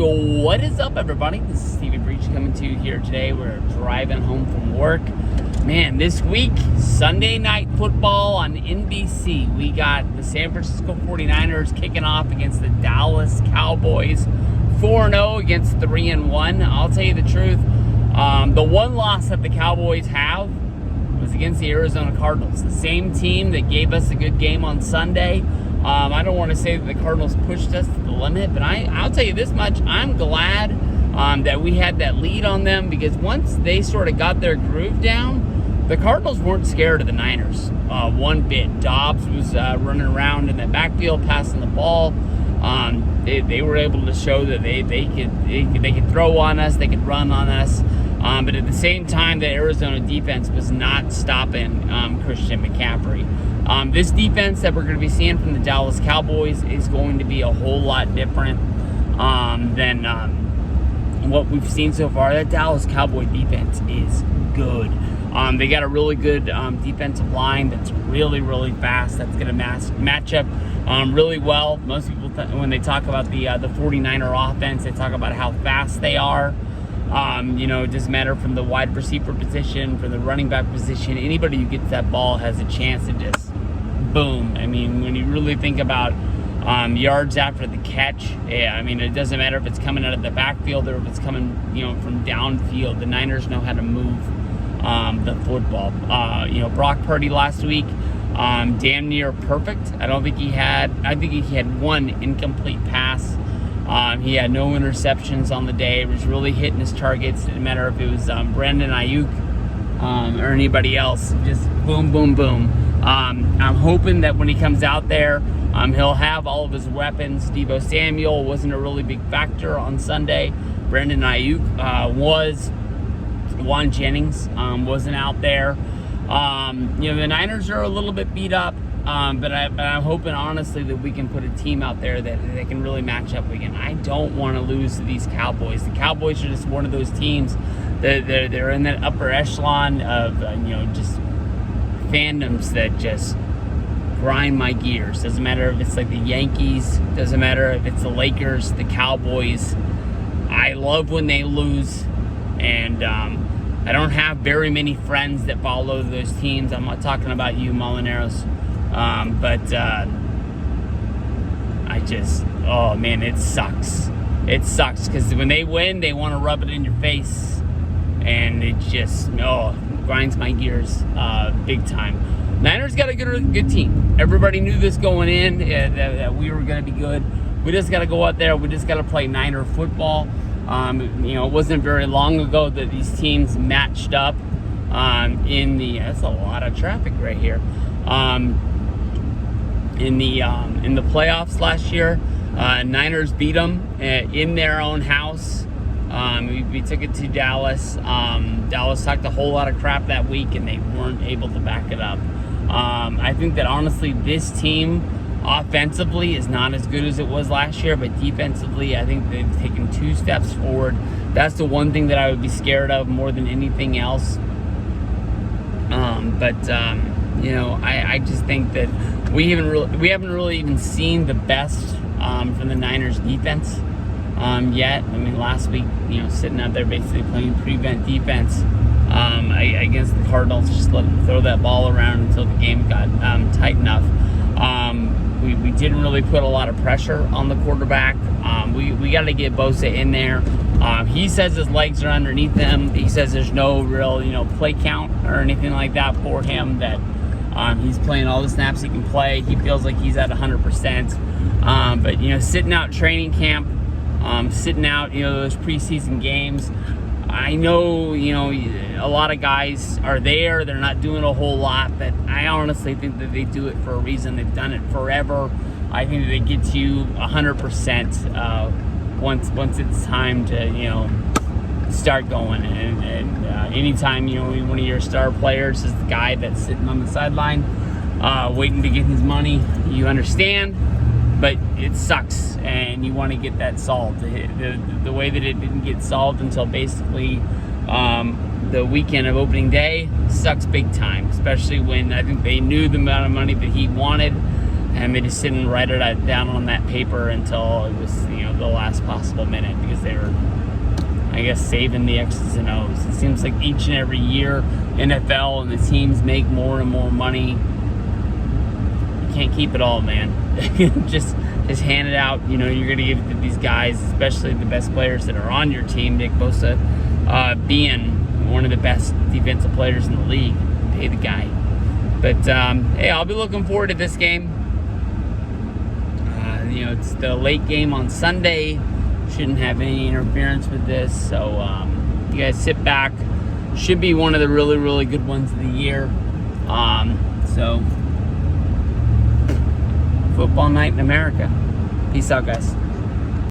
What is up, everybody? This is Stevie Breach coming to you here today. We're driving home from work. Man, this week, Sunday Night Football on NBC. We got the San Francisco 49ers kicking off against the Dallas Cowboys. 4-0 against 3-1. I'll tell you the truth. The one loss that the Cowboys have was against the Arizona Cardinals. The same team that gave us a good game on Sunday. I don't want to say that the Cardinals pushed us to the limit, but I'll tell you this much. I'm glad that we had that lead on them, because once they sort of got their groove down, the Cardinals weren't scared of the Niners one bit. Dobbs was running around in the backfield passing the ball. They were able to show that they could throw on us, they could run on us. But at the same time, the Arizona defense was not stopping Christian McCaffrey. This defense that we're going to be seeing from the Dallas Cowboys is going to be a whole lot different than what we've seen so far. That Dallas Cowboy defense is good. They got a really good defensive line that's really, really fast. That's going to match up really well. Most people, when they talk about the 49er offense, they talk about how fast they are. It doesn't matter from the wide receiver position, from the running back position. Anybody who gets that ball has a chance to just boom. I mean, when you really think about yards after the catch, it doesn't matter if it's coming out of the backfield or if it's coming, from downfield. The Niners know how to move the football. Brock Purdy last week, damn near perfect. I think he had one incomplete pass. He had no interceptions on the day. He was really hitting his targets. It didn't matter if it was Brandon Ayuk or anybody else. Just boom, boom, boom. I'm hoping that when he comes out there, he'll have all of his weapons. Deebo Samuel wasn't a really big factor on Sunday. Brandon Ayuk was. Juan Jennings wasn't out there. The Niners are a little bit beat up. But I'm hoping, honestly, that we can put a team out there that they can really match up again. I don't want to lose to these Cowboys. The Cowboys are just one of those teams that they're in that upper echelon of, just fandoms that just grind my gears. Doesn't matter if it's like the Yankees. Doesn't matter if it's the Lakers, the Cowboys. I love when they lose. And I don't have very many friends that follow those teams. I'm not talking about you, Molineros. It sucks. It sucks because when they win, they want to rub it in your face, and it just grinds my gears big time. Niners got a good team. Everybody knew this going in, that we were going to be good. We just got to go out there. We just got to play Niner football. It wasn't very long ago that these teams matched up that's a lot of traffic right here. In the playoffs last year, Niners beat them in their own house. We took it to Dallas. Dallas talked a whole lot of crap that week, and they weren't able to back it up. I think that, honestly, this team offensively is not as good as it was last year, but defensively, I think they've taken 2 steps forward. That's the one thing that I would be scared of more than anything else. I just think that we haven't really even seen the best from the Niners defense yet. Last week, sitting out there basically playing prevent defense against the Cardinals, just let them throw that ball around until the game got tight enough. We didn't really put a lot of pressure on the quarterback. We got to get Bosa in there. He says his legs are underneath him. He says there's no real, play count or anything like that for him, that he's playing all the snaps he can play. He feels like he's at 100%. But sitting out training camp, sitting out, those preseason games, I know, a lot of guys are there. They're not doing a whole lot, but I honestly think that they do it for a reason. They've done it forever. I think that they get to you 100% once it's time to, start going. And anytime, one of your star players is the guy that's sitting on the sideline waiting to get his money, you understand. But it sucks, and you want to get that solved. The way that it didn't get solved until basically the weekend of opening day sucks big time, especially when I think they knew the amount of money that he wanted, and they just didn't write it down on that paper until it was, the last possible minute because they were, I guess, saving the X's and O's. It seems like each and every year, NFL and the teams make more and more money. You can't keep it all, man. just hand it out. You know, you're going to give it to these guys, especially the best players that are on your team. Nick Bosa being one of the best defensive players in the league. Pay the guy. But, hey, I'll be looking forward to this game. You know, it's the late game on Sunday. Shouldn't have any interference with this. So, you guys sit back. Should be one of the really, really good ones of the year. So, football night in America. Peace out, guys.